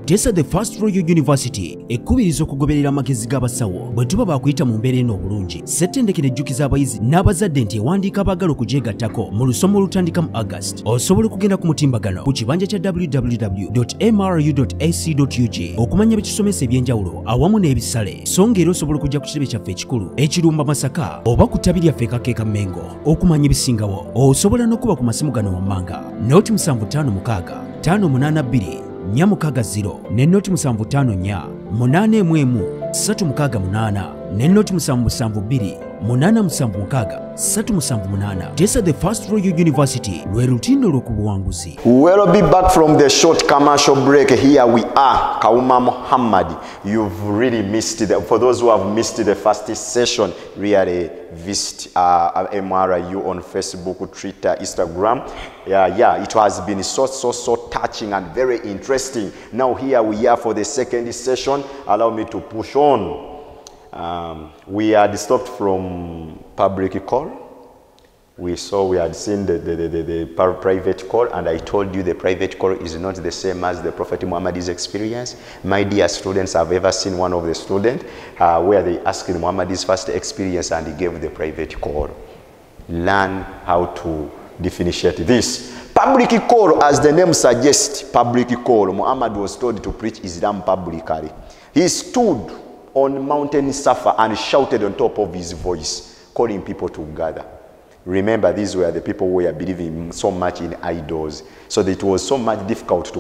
Tesa the First Royal University ekubiriza okugoberera amagezi g'abasawo bwe tuba bakuyita mu mbeera eno obulungi. Ssettendekero ejjukiza abayizi n'abazadde nti ewandiika abaagala okujeegattako mu lusoma olutandika mu August. Osobola okugenda ku mutimbagano ku kibanja kya www.mru.ac.ug okumanya ebisomesa ebyenjawulo awamu n'ebisale. So ng'era osobola okujja ku kirebe kyaffe ekikulu ekirumba Masaka oba ku ttabi lyaffe Kakeeka Mengo okumanya ebisingawo. Osobola n'okuba ku masimu gano wammanga Note 756 582 460 ne Note 754 811 368 ne Note 772 876 378. Tesa the First Royal University lwe lutindo lw'okubuwanguzi. We'll be back from the short commercial break. Here we are, Kauma Muhammad. You've really missed for those who have missed the first session, really visit MRU on Facebook, Twitter, Instagram. Yeah, it has been so touching and very interesting. Now here we are for the second session. Allow me to push on. We had stopped from public call. We had seen the private call, and I told you the private call is not the same as the Prophet Muhammad's experience. My dear students, have ever seen one of the students where they asked Muhammad's first experience and he gave the private call? Learn how to differentiate this. Public call, as the name suggests, public call. Muhammad was told to preach Islam publicly. He stood on Mountain Safa and shouted on top of his voice, calling people to gather. Remember, these were the people who were believing so much in idols, so that it was so much difficult to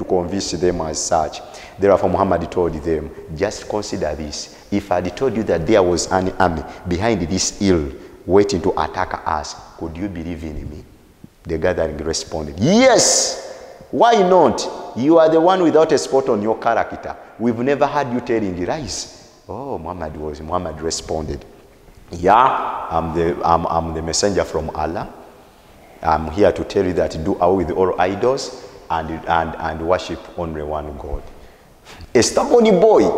convince them as such. Therefore, Muhammad told them, just consider this. If I had told you that there was an army behind this hill waiting to attack us, could you believe in me? The gathering responded, yes. Why not? You are the one without a spot on your character. We've never had you telling lies. Oh, Muhammad responded, yeah, I'm the messenger from Allah. I'm here to tell you that do away with all idols and worship only one God. A stubborn boy,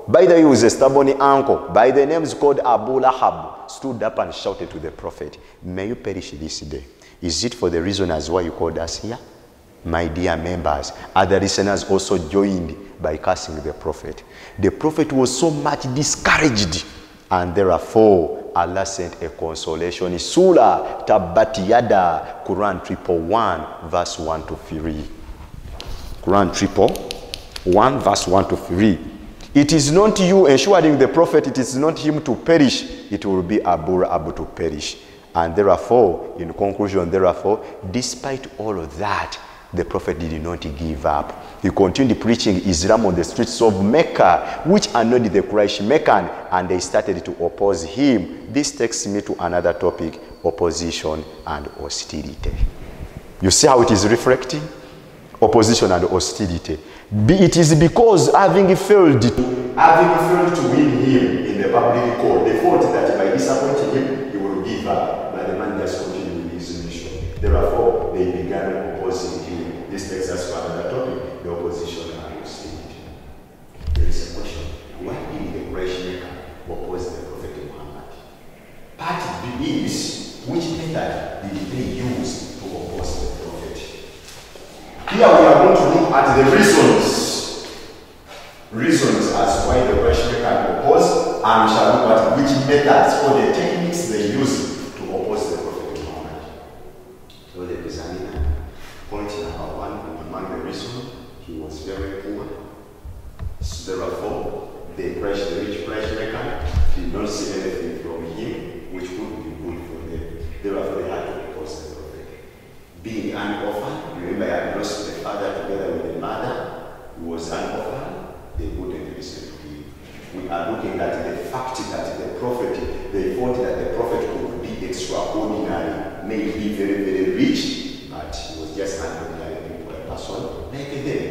by the way, he was a stubborn uncle, by the names called Abu Lahab, stood up and shouted to the prophet, may you perish this day. Is it for the reason as why you called us here? My dear members, other listeners also joined by cursing the prophet. The prophet was so much discouraged, and therefore Allah sent a consolation. Surah Tabbat Yada, Quran 111, verse 1 to 3. Quran 111, verse 1 to 3. It is not you ensuring the prophet, it is not him to perish, it will be Abu to perish. And therefore, in conclusion, therefore, despite all of that, the prophet did not give up. He continued preaching Islam on the streets of Mecca, which annoyed the Quraysh Meccan, and they started to oppose him. This takes me to another topic, opposition and hostility. You see how it is reflecting? Opposition and hostility. It is because having failed to win him in the public court, they thought that by disappointing him, he will give up. But the man just continued with his mission. Therefore, they began opposing him. This takes us to another topic, the opposition and hostility. There is a question. Why did the Quraysh Mecca oppose the Prophet Muhammad? Part B is, which method did they use to oppose the Prophet? Here we are going to look at the reasons as why the Quraysh Mecca opposed, and we shall look at which methods or the techniques they used to oppose the Prophet Muhammad. So the examiner, point number 1, among the reasons, he was very poor. So therefore, the rich Quraysh Mecca did not see anything from him which would be good for them. Therefore, they had to oppose the Prophet. Being an orphan, remember I had lost the father together with the mother. He was an orphan. They wouldn't listen to him. We are looking at the fact that the prophet, they thought that the prophet could be extraordinary, maybe very rich, but he was just an ordinary person like them.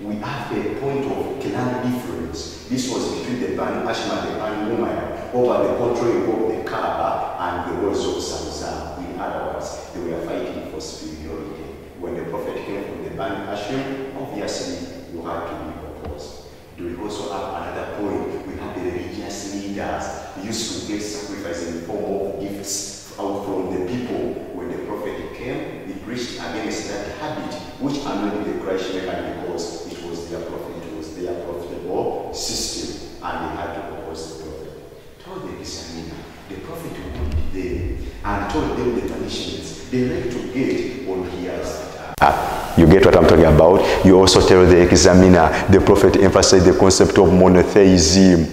We have a point of clan difference. This was between the Banu Hashim and the Banu Umayyah over the control of the Kaaba and the walls of Zamzam. In other words, they were fighting for superiority. When the prophet came from the Banu Hashim, obviously you had to be opposed. We also have another point. We have the religious leaders who used to get sacrifices in the form of gifts out from the people. When the prophet came, he preached against that habit, which annoyed the Quraysh Mecca because it was their prophet. they like to get on his. You get what I'm talking about? You also tell the examiner, the prophet emphasized the concept of monotheism,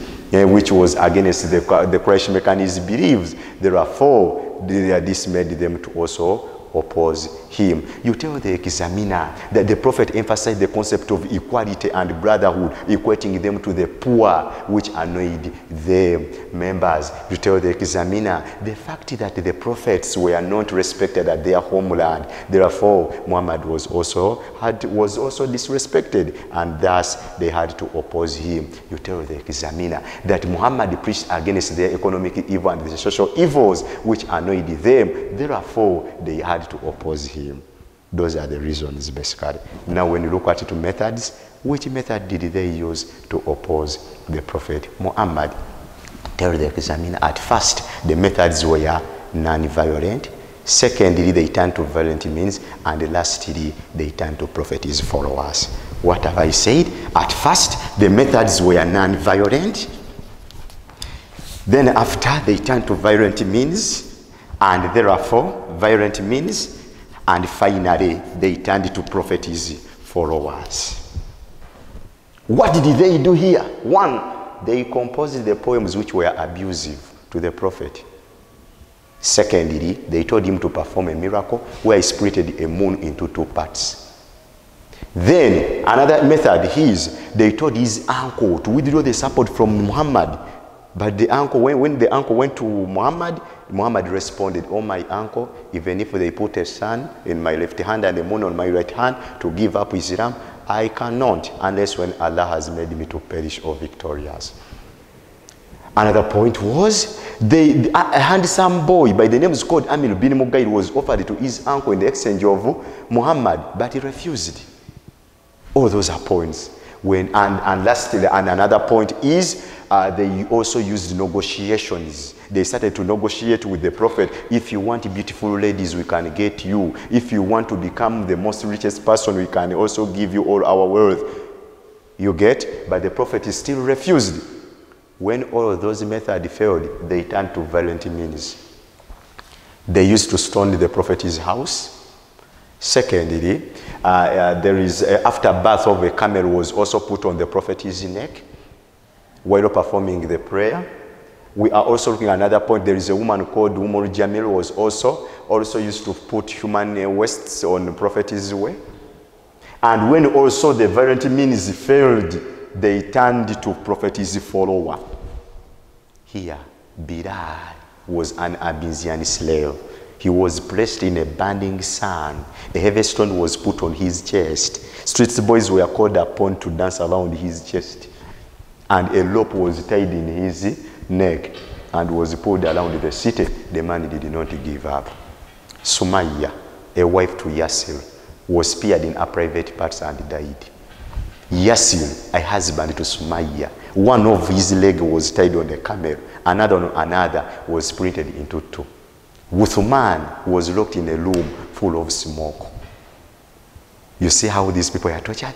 which was against the Christ mechanism beliefs. Therefore, this made them to also oppose him. You tell the examiner that the prophet emphasized the concept of equality and brotherhood, equating them to the poor, which annoyed the members. You tell the examiner the fact that the prophets were not respected at their homeland. Therefore, Muhammad was also disrespected, and thus they had to oppose him. You tell the examiner that Muhammad preached against their economic evil and the social evils which annoyed them. Therefore, they had to oppose him. Those are the reasons, basically. Now, when you look at the methods, which method did they use to oppose the Prophet Muhammad? Tell the examiner, at first, the methods were non-violent. Secondly, they turned to violent means. And lastly, they turned to Prophet's followers. What have I said? At first, the methods were non-violent. Then after, they turned to violent means. And therefore, violent means. And finally, they turned to Prophet's followers. What did they do here? One, they composed the poems which were abusive to the Prophet. Secondly, they told him to perform a miracle where he split a moon into 2 parts. Then, another method is, they told his uncle to withdraw the support from Muhammad. But the uncle, when the uncle went to Muhammad, Muhammad responded, "Oh, my uncle, even if they put a sun in my left hand and the moon on my right hand to give up Islam, I cannot unless when Allah has made me to perish or victorious." Another point was, a handsome boy by the name is called Amir bin Mugaid was offered to his uncle in the exchange of Muhammad, but he refused. All those are points. And lastly, and another point is, they also used negotiations. They started to negotiate with the Prophet. If you want beautiful ladies, we can get you. If you want to become the most richest person, we can also give you all our wealth. You get? But the Prophet still refused. When all of those methods failed, they turned to violent means. They used to stone the Prophet's house. Secondly, after birth of a camel was also put on the Prophet's neck while performing the prayer. We are also looking at another point. There is a woman called Jamil was also used to put human wastes on the Prophet's way. And when also the violent means failed, they turned to Prophet's follower. Here, Bilal was an Abyssinian slave. He was placed in a burning sun. A heavy stone was put on his chest. Street boys were called upon to dance around his chest. And a rope was tied in his neck and was pulled around the city. The man did not give up. Sumayya, a wife to Yasir, was speared in her private parts and died. Yasir, a husband to Sumayya, one of his legs was tied on a camel, another on another was splintered into 2. Uthman was locked in a room full of smoke. You see how these people are tortured?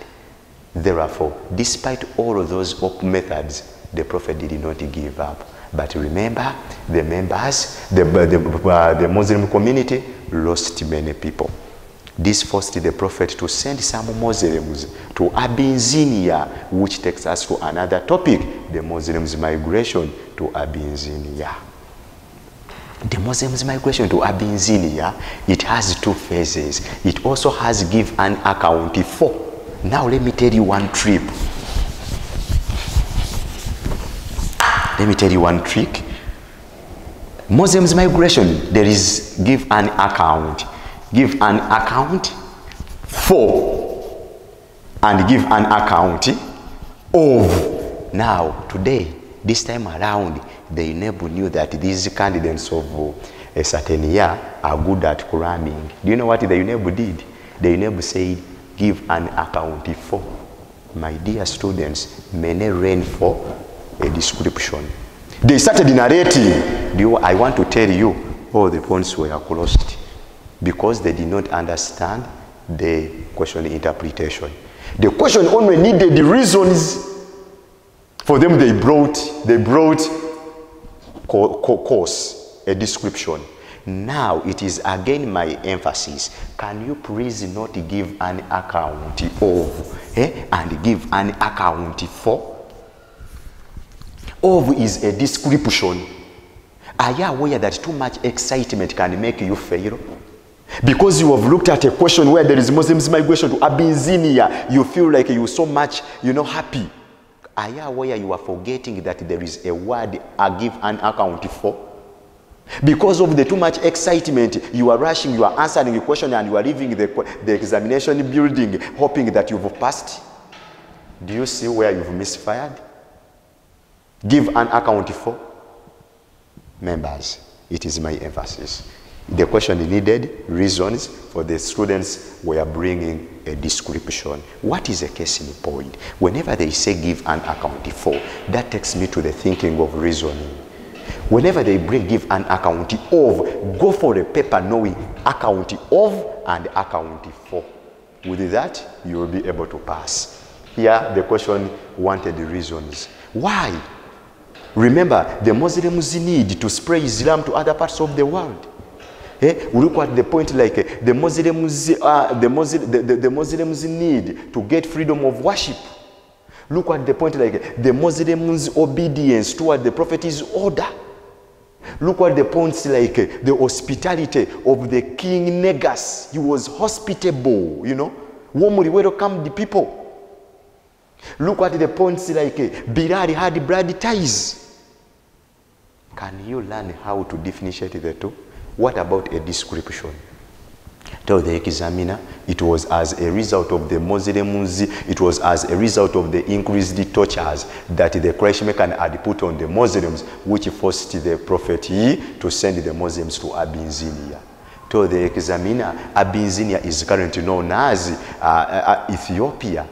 Therefore, despite all of those methods, the Prophet did not give up. But remember, the members, the Muslim community lost many people. This forced the Prophet to send some Muslims to Abyssinia, which takes us to another topic, the Muslims' migration to Abyssinia. The Muslims' migration to Abyssinia, it has 2 phases. It also has give an account for. Now let me tell you one trip. Let me tell you one trick. Muslims' migration, there is give an account. Give an account for and give an account of. Now, today, this time around, the UNEB knew that these candidates of a certain year are good at cramming. Do you know what the UNEB did? The UNEB said, give an account for. My dear students, many ran for a description. They started narrating. I want to tell you, all the points were closed because they did not understand the question interpretation. The question only needed the reasons. For them, they brought course, a description. Now it is again my emphasis. Can you please not give an account of and give an account for? Of is a description. Are you aware that too much excitement can make you fail? Because you have looked at a question where there is Muslims migration to Abyssinia, you feel like you're so much, happy. Are you aware you are forgetting that there is a word I give an account for? Because of the too much excitement, you are rushing, you are answering the question, and you are leaving the examination building hoping that you've passed. Do you see where you've misfired? Give an account for. Members, it is my emphasis. The question needed reasons for the students were bringing a description. What is a case in point? Whenever they say give an account for, that takes me to the thinking of reasoning. Whenever they give an account of, go for a paper knowing account of and account for. With that, you will be able to pass. Here, the question wanted the reasons. Why? Remember, the Muslims need to spread Islam to other parts of the world. We look at the point like the Muslims need to get freedom of worship. Look at the point like the Muslims' obedience toward the Prophet's order. Look at the points like the hospitality of the King Negus. He was hospitable, warmly welcomed the people. Look at the points like Bilal had blood ties. Can you learn how to differentiate the two? What about a description? Tell the examiner, it was as a result of the Muslims, it was as a result of the increased tortures that the Quraysh Meccan had put on the Muslims, which forced the Prophet to send the Muslims to Abyssinia. Tell the examiner, Abyssinia is currently known as Ethiopia.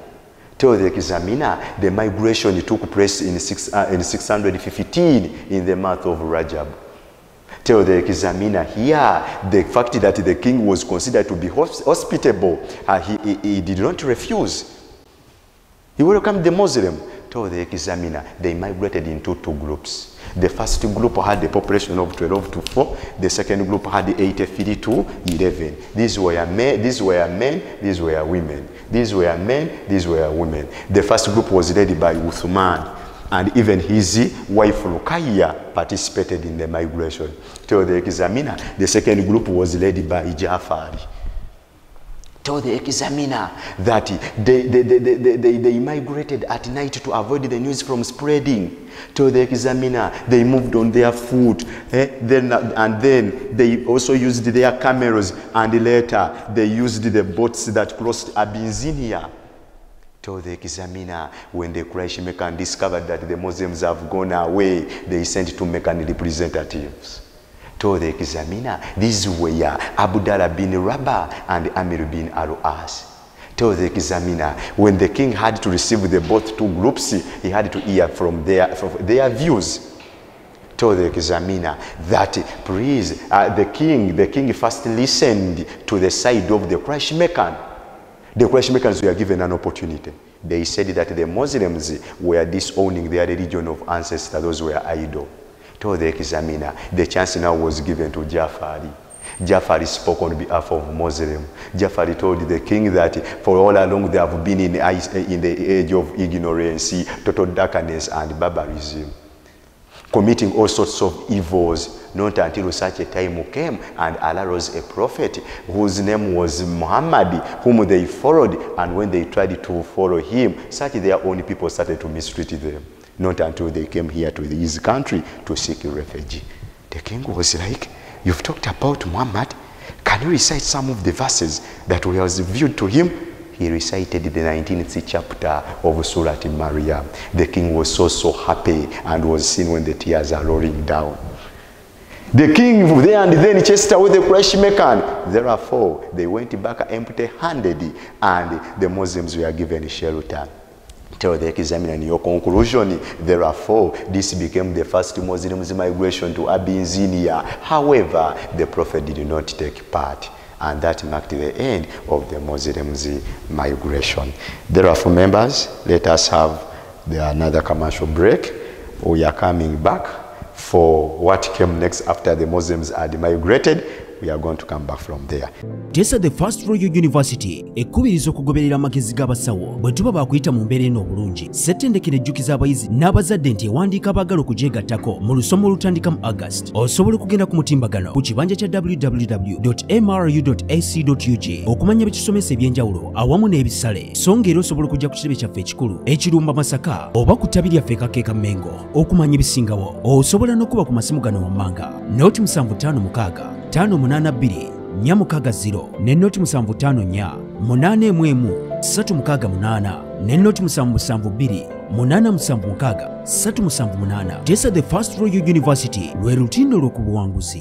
Tell the examiner, the migration took place in 615 in the month of Rajab. Tell the examiner here, the fact that the king was considered to be hospitable, he did not refuse. He welcomed the Muslim. Tell the examiner, they migrated into two groups. The first group had a population of 12 to 4. The second group had 83 to 11. These were men, these were women. These were men, these were women. The first group was led by Uthman, and even his wife Ruqayya participated in the migration. Tell the examiner, the second group was led by Jafar. Tell the examiner that they migrated at night to avoid the news from spreading. Tell the examiner they moved on their foot, and then they also used their camels, and later they used the boats that crossed Abyssinia. Tell the examiner, when the Quraysh Meccan discovered that the Muslims have gone away, they sent two Meccan representatives. Tell the examiner, these were Abdullah bin Rabah and Amir bin Al-As. Tell the examiner, when the king had to receive the both two groups, he had to hear from their views. Tell the examiner that please, the king first listened to the side of the Quraysh Meccan. The Quraysh Meccans were given an opportunity. They said that the Muslims were disowning their religion of ancestors, those were idol. Told the examiner, the chance now was given to Jafari. Jafari spoke on behalf of Muslim. Jafari told the king that for all along they have been in the age of ignorance, total darkness and barbarism, committing all sorts of evils, not until such a time came and Allah rose a prophet whose name was Muhammad, whom they followed, and when they tried to follow him, such their own people started to mistreat them. Not until they came here to his country to seek refuge. The king was like, you've talked about Muhammad. Can you recite some of the verses that were revealed to him? He recited the 19th chapter of Surah Maryam. The king was so happy and was seen when the tears are rolling down. The king there and then chased away the Quraysh Meccan. Therefore, they went back empty-handed, and the Muslims were given shelter. Tell the examiner in your conclusion, therefore, this became the first Muslims migration to Abyssinia. However, the Prophet did not take part, and that marked the end of the Muslims migration. Therefore, members, let us have another commercial break. We are coming back for what came next after the Muslims had migrated. We are going to come back from there. Tesa the First Royal University ekubiriza okugoberera amagezi g'abasawo bwe tuba bakuyita mu mbeera eno obulungi. Ssettendekero ejjukiza abayizi n'abazadde nti ewandiika abaagala okugyegattako mu lusoma olutandika mu August. Osobola okugenda ku mutimbagano ku kibanja kya www.mru.ac.ug okumanya ebisomesa ebyenjawulo awamu n'ebisale. So ng'era osobola okujja ku kirebe kyaffe ekikulu ekirumba Masaka oba ku ttabi lyaffe Kakeeka Mengo okumanya ebisingawo. Osobola n'okuba ku masimu gano wammanga Note 756 582 460 ne Note 754 811 368 ne Note 772 876 378. Tesa the First Royal University lwe lutindo lw'okubuwanguzi.